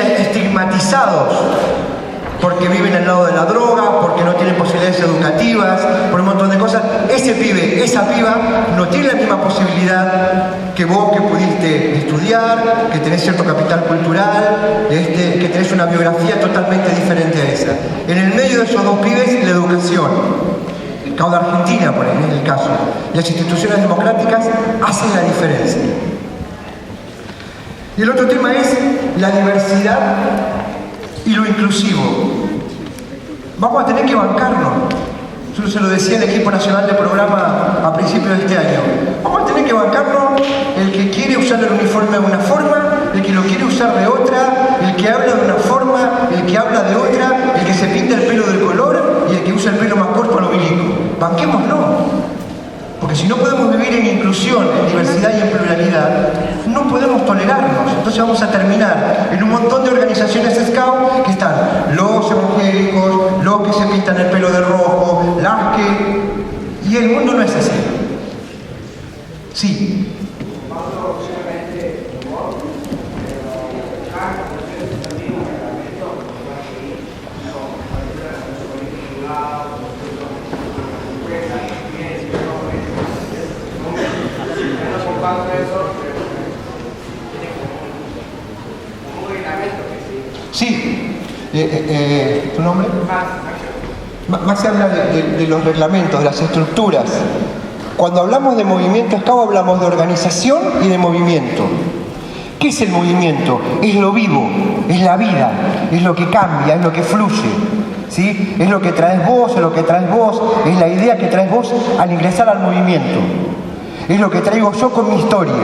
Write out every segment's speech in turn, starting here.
estigmatizados porque viven al lado de la droga, porque no tienen posibilidades educativas, por un montón de cosas. Ese pibe, esa piba, no tiene la misma posibilidad que vos, que pudiste estudiar, que tenés cierto capital cultural, que tenés una biografía totalmente diferente a esa. En el medio de esos dos pibes, la educación. El caso de Argentina, por ejemplo, en el caso. Las instituciones democráticas hacen la diferencia. Y el otro tema es la diversidad y lo inclusivo. Vamos a tener que bancarnos. Yo se lo decía al equipo nacional de programa a principios de este año. Vamos a tener que bancarnos el que quiere usar el uniforme de una forma, el que lo quiere usar de otra, el que habla de una forma, el que habla de otra, el que se pinta el pelo del color y el que usa el pelo más corto al oblicuo. Banquémoslo. Porque si no podemos vivir en inclusión, en diversidad y en pluralidad, no podemos tolerarnos. Entonces vamos a terminar en un montón de organizaciones scout que están los evangélicos, los que se pintan el pelo de rojo, las que... Y el mundo no es así. Sí. Sí. ¿Tu nombre? Max habla de los reglamentos, de las estructuras. Cuando hablamos de movimiento scout hablamos de organización y de movimiento. ¿Qué es el movimiento? Es lo vivo, es la vida, es lo que cambia, es lo que fluye. ¿Sí? Es lo que traes vos, es la idea que traes vos al ingresar al movimiento. Es lo que traigo yo con mi historia.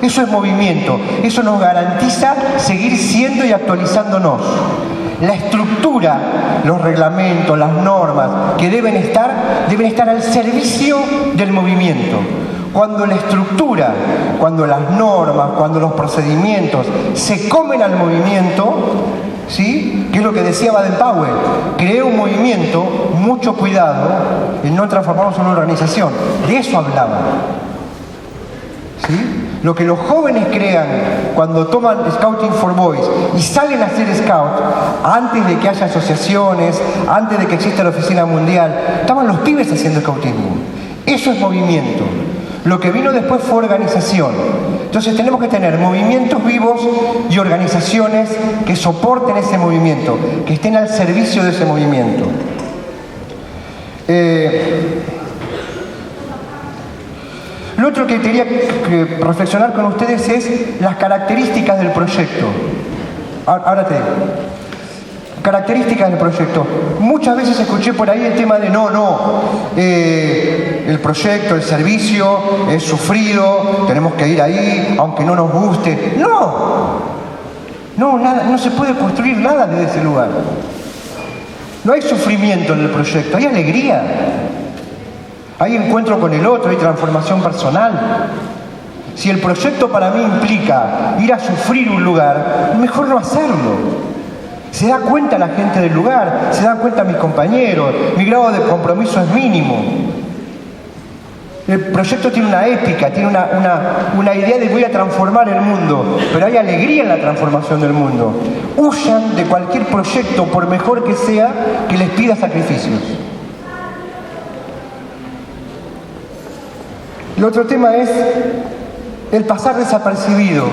Eso es movimiento. Eso nos garantiza seguir siendo y actualizándonos. La estructura, los reglamentos, las normas que deben estar al servicio del movimiento. Cuando la estructura, cuando las normas, cuando los procedimientos se comen al movimiento, ¿sí? Que es lo que decía Baden-Powell, creé un movimiento, mucho cuidado en no transformarnos en una organización. De eso hablaba. ¿Sí? Lo que los jóvenes crean cuando toman Scouting for Boys y salen a hacer scout, antes de que haya asociaciones, antes de que exista la oficina mundial, estaban los pibes haciendo scoutismo. Eso es movimiento. Lo que vino después fue organización. Entonces tenemos que tener movimientos vivos y organizaciones que soporten ese movimiento, que estén al servicio de ese movimiento. Lo otro que quería reflexionar con ustedes es las características del proyecto. Ahora te digo. Características del proyecto. Muchas veces escuché por ahí el tema de el proyecto, el servicio es sufrido, tenemos que ir ahí, aunque no nos guste. No se puede construir nada desde ese lugar. No hay sufrimiento en el proyecto, hay alegría. Hay encuentro con el otro, hay transformación personal. Si el proyecto para mí implica ir a sufrir un lugar, mejor no hacerlo. Se da cuenta la gente del lugar, se dan cuenta mis compañeros, mi grado de compromiso es mínimo. El proyecto tiene una épica, tiene una idea de voy a transformar el mundo, pero hay alegría en la transformación del mundo. Huyan de cualquier proyecto, por mejor que sea, que les pida sacrificios. El otro tema es el pasar desapercibido.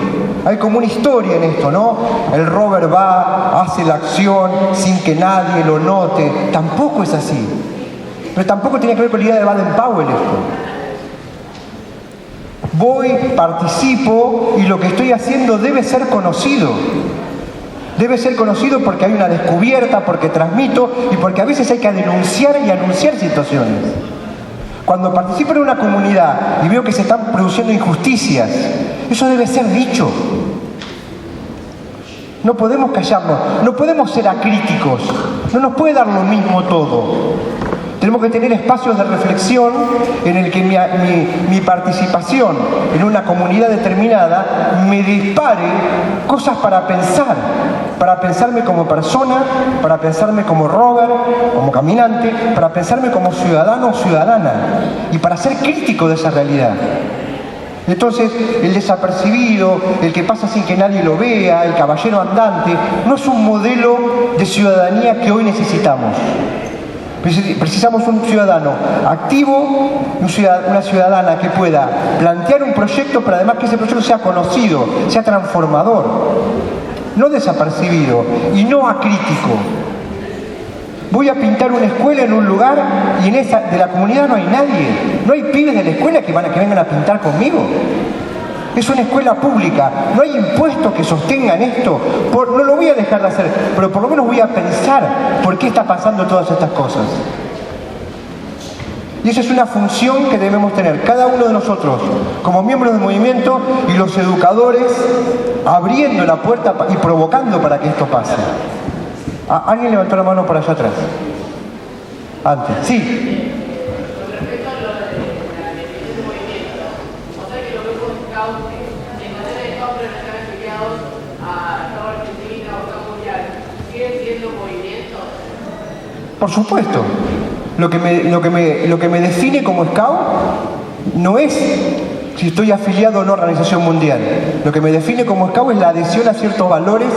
Hay como una historia en esto, ¿no? El rover va, hace la acción sin que nadie lo note. Tampoco es así. Pero tampoco tiene que ver con la idea de Baden-Powell esto. Voy, participo y lo que estoy haciendo debe ser conocido. Debe ser conocido porque hay una descubierta, porque transmito y porque a veces hay que denunciar y anunciar situaciones. Cuando participo en una comunidad y veo que se están produciendo injusticias, eso debe ser dicho. No podemos callarnos, no podemos ser acríticos, no nos puede dar lo mismo todo. Tenemos que tener espacios de reflexión en el que mi participación en una comunidad determinada me dispare cosas para pensarme como persona, para pensarme como rover, como caminante, para pensarme como ciudadano o ciudadana y para ser crítico de esa realidad. Entonces, el desapercibido, el que pasa sin que nadie lo vea, el caballero andante, no es un modelo de ciudadanía que hoy necesitamos. Precisamos un ciudadano activo, una ciudadana que pueda plantear un proyecto, pero además que ese proyecto sea conocido, sea transformador, no desapercibido y no acrítico. Voy a pintar una escuela en un lugar y en esa de la comunidad no hay nadie. No hay pibes de la escuela que vengan a pintar conmigo. Es una escuela pública. No hay impuestos que sostengan esto. No lo voy a dejar de hacer, pero por lo menos voy a pensar por qué está pasando todas estas cosas. Y esa es una función que debemos tener cada uno de nosotros como miembros del movimiento y los educadores abriendo la puerta y provocando para que esto pase. ¿Alguien levantó la mano por allá atrás? Antes. Sí. Con respecto a lo de la definición de movimiento, o sea que los grupos scouts, en manera de scouts, pero no están afiliados a Estado Argentina o Estado Mundial, ¿siguen siendo movimientos? Por supuesto. Lo que me define como scout no es si estoy afiliado o no a la Organización Mundial. Lo que me define como scout es la adhesión a ciertos valores,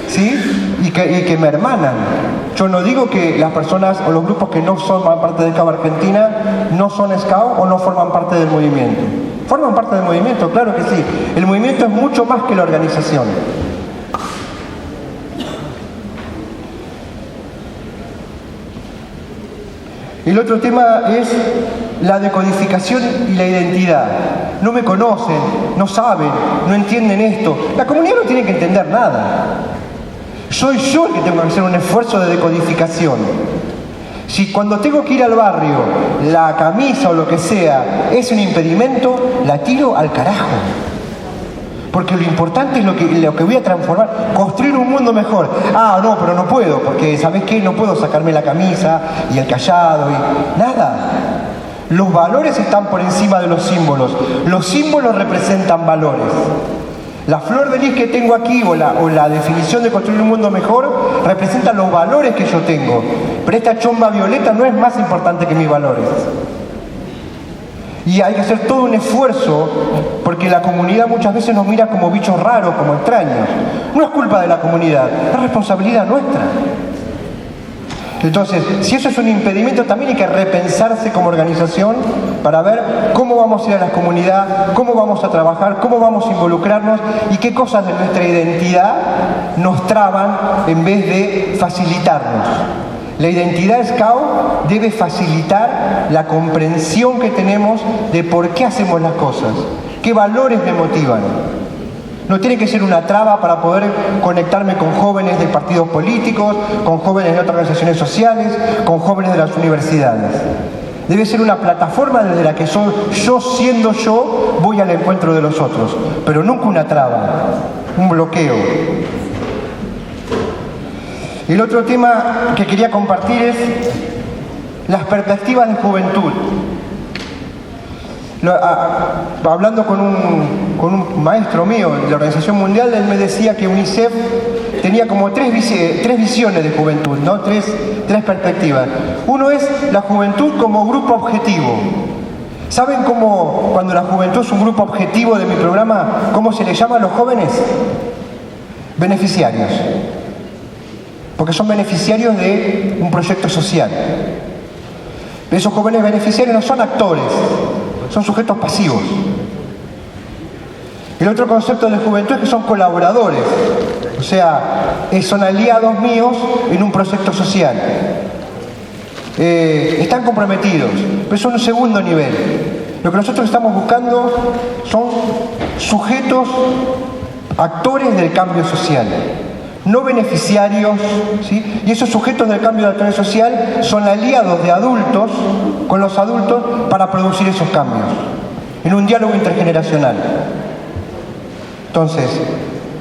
¿sí? Y que me hermanan. Yo no digo que las personas o los grupos que no forman parte de Scout Argentina no son scout o no forman parte del movimiento. Forman parte del movimiento, claro que sí. El movimiento es mucho más que la organización. El otro tema es la decodificación y la identidad. No me conocen, no saben, no entienden esto. La comunidad no tiene que entender nada. Soy yo el que tengo que hacer un esfuerzo de decodificación. Si cuando tengo que ir al barrio, la camisa o lo que sea es un impedimento, la tiro al carajo. Porque lo importante es lo que voy a transformar, construir un mundo mejor. Ah, no, pero no puedo, porque ¿sabes qué? No puedo sacarme la camisa y el cayado y nada. Los valores están por encima de los símbolos. Los símbolos representan valores. La flor de lis que tengo aquí o la definición de construir un mundo mejor representa los valores que yo tengo. Pero esta chomba violeta no es más importante que mis valores. Y hay que hacer todo un esfuerzo porque la comunidad muchas veces nos mira como bichos raros, como extraños. No es culpa de la comunidad, es responsabilidad nuestra. Entonces, si eso es un impedimento, también hay que repensarse como organización para ver cómo vamos a ir a la comunidad, cómo vamos a trabajar, cómo vamos a involucrarnos y qué cosas de nuestra identidad nos traban en vez de facilitarnos. La identidad Scout debe facilitar la comprensión que tenemos de por qué hacemos las cosas, qué valores me motivan. No tiene que ser una traba para poder conectarme con jóvenes de partidos políticos, con jóvenes de otras organizaciones sociales, con jóvenes de las universidades. Debe ser una plataforma desde la que yo siendo yo voy al encuentro de los otros, pero nunca una traba, un bloqueo. El otro tema que quería compartir es las perspectivas de juventud. Hablando con un maestro mío de la Organización Mundial, él me decía que UNICEF tenía como tres visiones de juventud, ¿no? Tres perspectivas. Uno es la juventud como grupo objetivo. ¿Saben cómo, cuando la juventud es un grupo objetivo de mi programa, cómo se le llama a los jóvenes? Beneficiarios. Porque son beneficiarios de un proyecto social. Esos jóvenes beneficiarios no son actores, son sujetos pasivos. El otro concepto de juventud es que son colaboradores, o sea, son aliados míos en un proyecto social. Están comprometidos, pero son un segundo nivel. Lo que nosotros estamos buscando son sujetos, actores del cambio social, no beneficiarios, ¿sí? Y esos sujetos del cambio de acción social son aliados de adultos con los adultos para producir esos cambios, en un diálogo intergeneracional. Entonces,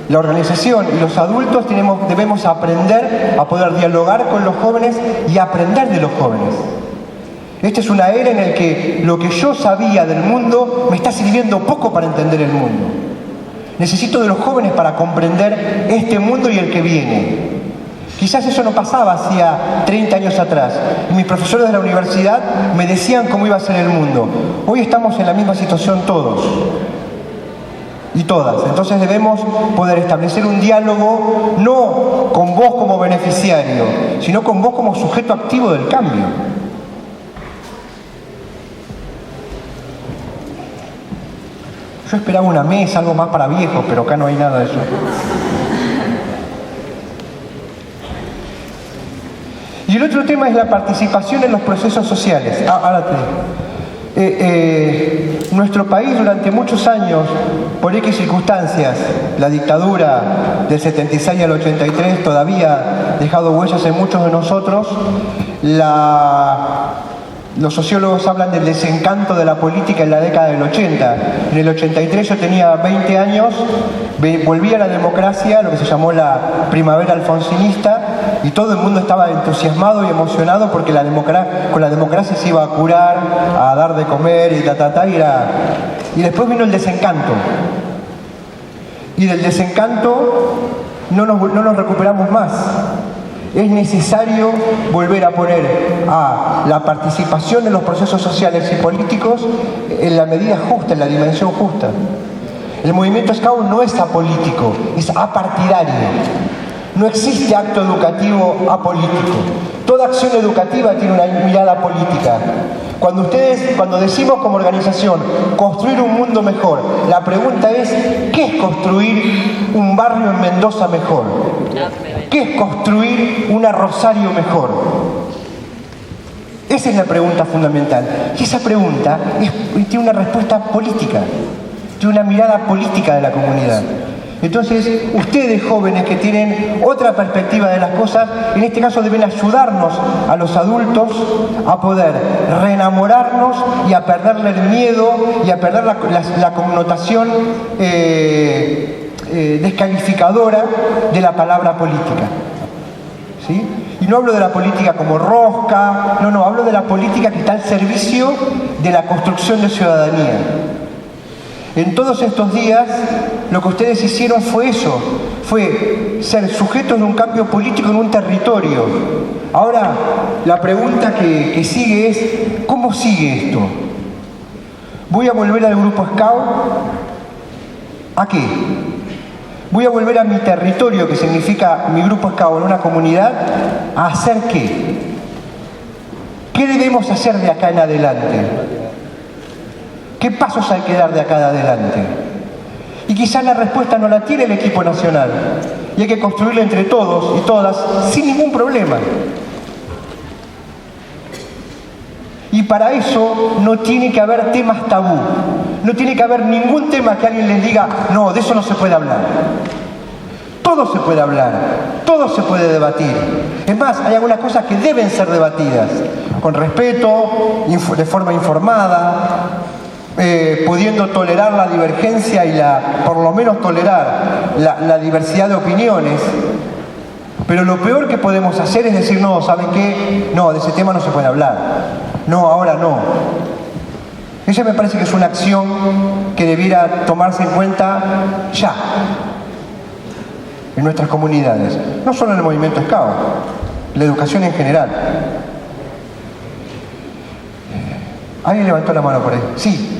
la organización y los adultos debemos aprender a poder dialogar con los jóvenes y aprender de los jóvenes. Esta es una era en la que lo que yo sabía del mundo me está sirviendo poco para entender el mundo. Necesito de los jóvenes para comprender este mundo y el que viene. Quizás eso no pasaba hacía 30 años atrás. Y mis profesores de la universidad me decían cómo iba a ser el mundo. Hoy estamos en la misma situación todos y todas. Entonces debemos poder establecer un diálogo no con vos como beneficiario, sino con vos como sujeto activo del cambio. Yo esperaba una mesa, algo más para viejos, pero acá no hay nada de eso. Y el otro tema es la participación en los procesos sociales. Ahora te digo. Nuestro país durante muchos años, por X circunstancias, la dictadura del 76 al 83 todavía ha dejado huellas en muchos de nosotros. Los sociólogos hablan del desencanto de la política en la década del 80. En el 83 yo tenía 20 años, volví a la democracia, lo que se llamó la primavera alfonsinista, y todo el mundo estaba entusiasmado y emocionado porque con la democracia se iba a curar, a dar de comer y después vino el desencanto. Y del desencanto no nos recuperamos más. Es necesario volver a poner a la participación en los procesos sociales y políticos en la medida justa, en la dimensión justa. El movimiento Scout no es apolítico, es apartidario. No existe acto educativo apolítico. Toda acción educativa tiene una mirada política. Cuando decimos como organización construir un mundo mejor, la pregunta es, ¿qué es construir un barrio en Mendoza mejor? ¿Qué es construir una Rosario mejor? Esa es la pregunta fundamental. Y esa pregunta tiene una respuesta política, tiene una mirada política de la comunidad. Entonces, ustedes jóvenes que tienen otra perspectiva de las cosas, en este caso deben ayudarnos a los adultos a poder reenamorarnos y a perderle el miedo y a perder la connotación descalificadora de la palabra política. ¿Sí? Y no hablo de la política como rosca, no, hablo de la política que está al servicio de la construcción de ciudadanía. En todos estos días, lo que ustedes hicieron fue eso, fue ser sujetos de un cambio político en un territorio. Ahora, la pregunta que sigue es, ¿cómo sigue esto? ¿Voy a volver al grupo Scout? ¿A qué? ¿Voy a volver a mi territorio, que significa mi grupo Scout en una comunidad? ¿A hacer qué? ¿Qué debemos hacer de acá en adelante? ¿Qué pasos hay que dar de acá en adelante? Y quizás la respuesta no la tiene el equipo nacional. Y hay que construirla entre todos y todas sin ningún problema. Y para eso no tiene que haber temas tabú. No tiene que haber ningún tema que alguien les diga, no, de eso no se puede hablar. Todo se puede hablar, todo se puede debatir. Es más, hay algunas cosas que deben ser debatidas, con respeto, de forma informada, pudiendo tolerar la divergencia y por lo menos tolerar la diversidad de opiniones. Pero lo peor que podemos hacer es decir, no, ¿saben qué? No, de ese tema no se puede hablar. No, ahora no. Esa me parece que es una acción que debiera tomarse en cuenta ya, en nuestras comunidades. No solo en el movimiento Scout, la educación en general. ¿Alguien levantó la mano por ahí? Sí.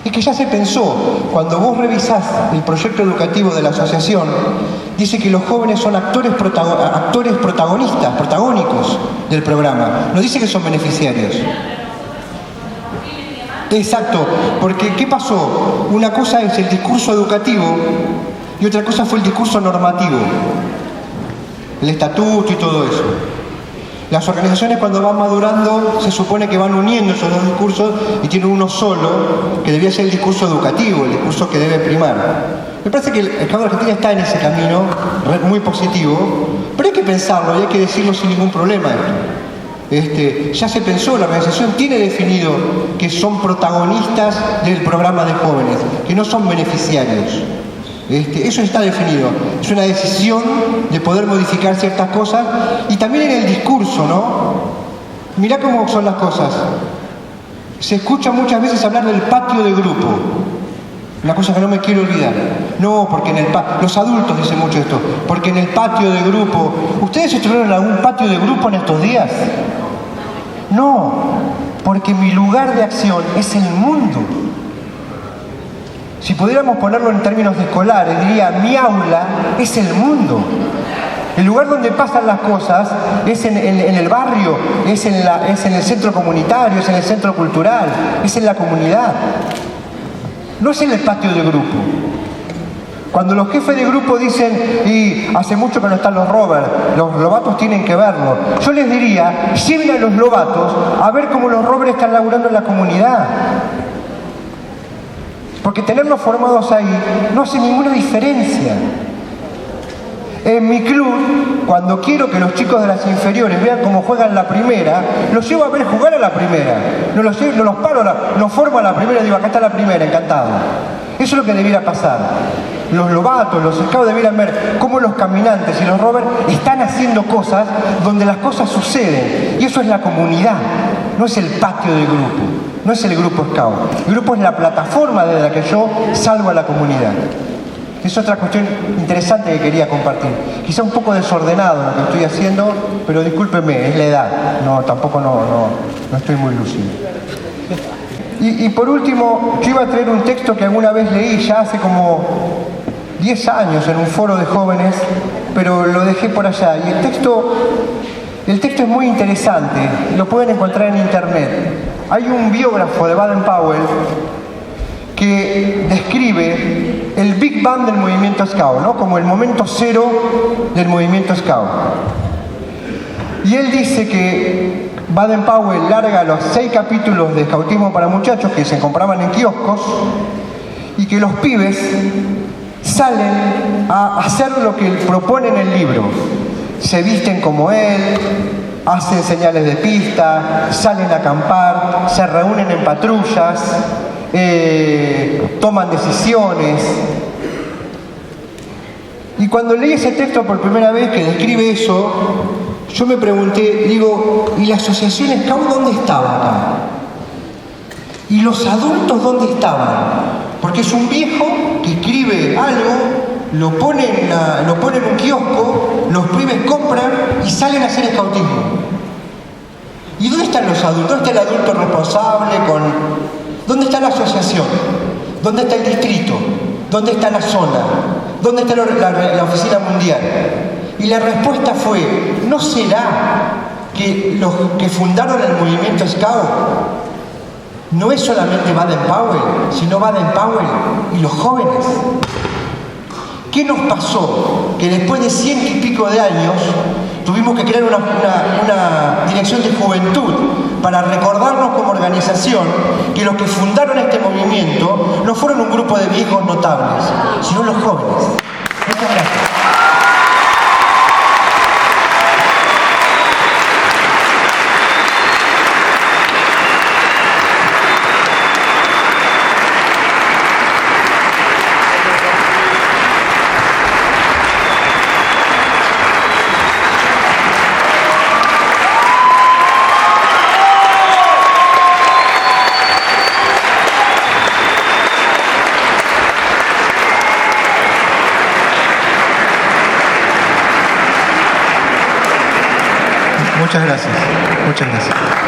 Es que ya se pensó, cuando vos revisás el proyecto educativo de la asociación, dice que los jóvenes son actores protagonistas, protagónicos del programa. No dice que son beneficiarios. Exacto, porque ¿qué pasó? Una cosa es el discurso educativo y otra cosa fue el discurso normativo, el estatuto y todo eso. Las organizaciones cuando van madurando se supone que van uniendo esos dos discursos y tienen uno solo, que debía ser el discurso educativo, el discurso que debe primar. Me parece que el Scout de Argentina está en ese camino, muy positivo, pero hay que pensarlo y hay que decirlo sin ningún problema. Ya se pensó, la organización tiene definido que son protagonistas del programa de jóvenes, que no son beneficiarios. Eso está definido. Es una decisión de poder modificar ciertas cosas y también en el discurso, ¿no? Mirá cómo son las cosas. Se escucha muchas veces hablar del patio de grupo. Una cosa que no me quiero olvidar. No, porque en el los adultos dicen mucho esto. Porque en el patio de grupo... ¿Ustedes estuvieron en algún patio de grupo en estos días? No, porque mi lugar de acción es el mundo. Si pudiéramos ponerlo en términos escolares, diría, mi aula es el mundo. El lugar donde pasan las cosas es en el barrio, es en el centro comunitario, es en el centro cultural, es en la comunidad. No es en el patio de grupo. Cuando los jefes de grupo dicen, y hace mucho que no están los rovers, los lobatos tienen que verlo, yo les diría, lleven a los lobatos a ver cómo los rovers están laburando en la comunidad. Porque tenerlos formados ahí no hace ninguna diferencia. En mi club, cuando quiero que los chicos de las inferiores vean cómo juegan la primera, los llevo a ver jugar a la primera. No los paro, los formo a la primera y digo, acá está la primera, encantado. Eso es lo que debiera pasar. Los lobatos, los scouts debieran ver cómo los caminantes y los rovers están haciendo cosas donde las cosas suceden. Y eso es la comunidad, no es el patio del grupo, no es el grupo scout. El grupo es la plataforma desde la que yo salgo a la comunidad. Es otra cuestión interesante que quería compartir. Quizá un poco desordenado lo que estoy haciendo, pero discúlpenme, es la edad. No, tampoco no estoy muy lúcido. Y por último, yo iba a traer un texto que alguna vez leí ya hace como 10 años en un foro de jóvenes, pero lo dejé por allá. Y el texto es muy interesante, lo pueden encontrar en internet. Hay un biógrafo de Baden-Powell que describe el Big Bang del movimiento Scout, ¿no? Como el momento cero del movimiento Scout. Y él dice que Baden-Powell larga los 6 capítulos de Scoutismo para Muchachos que se compraban en kioscos y que los pibes salen a hacer lo que él propone en el libro. Se visten como él, hacen señales de pista, salen a acampar, se reúnen en patrullas, toman decisiones. Y cuando leí ese texto por primera vez que describe eso, yo me pregunté, digo, ¿y la asociación Scout dónde estaba acá? ¿Y los adultos dónde estaban? Porque es un viejo que escribe algo, lo pone en un kiosco, los pibes compran y salen a hacer scoutismo. ¿Y dónde están los adultos? ¿Dónde está el adulto responsable? ¿Dónde está la asociación? ¿Dónde está el distrito? ¿Dónde está la zona? ¿Dónde está la oficina mundial? Y la respuesta fue, ¿no será que los que fundaron el movimiento Scout no es solamente Baden-Powell, sino Baden-Powell y los jóvenes? ¿Qué nos pasó? Que después de 100 y pico de años tuvimos que crear una dirección de juventud para recordarnos como organización que los que fundaron este movimiento no fueron un grupo de viejos notables, sino los jóvenes. Muchas gracias. Muchas gracias. Muchas gracias.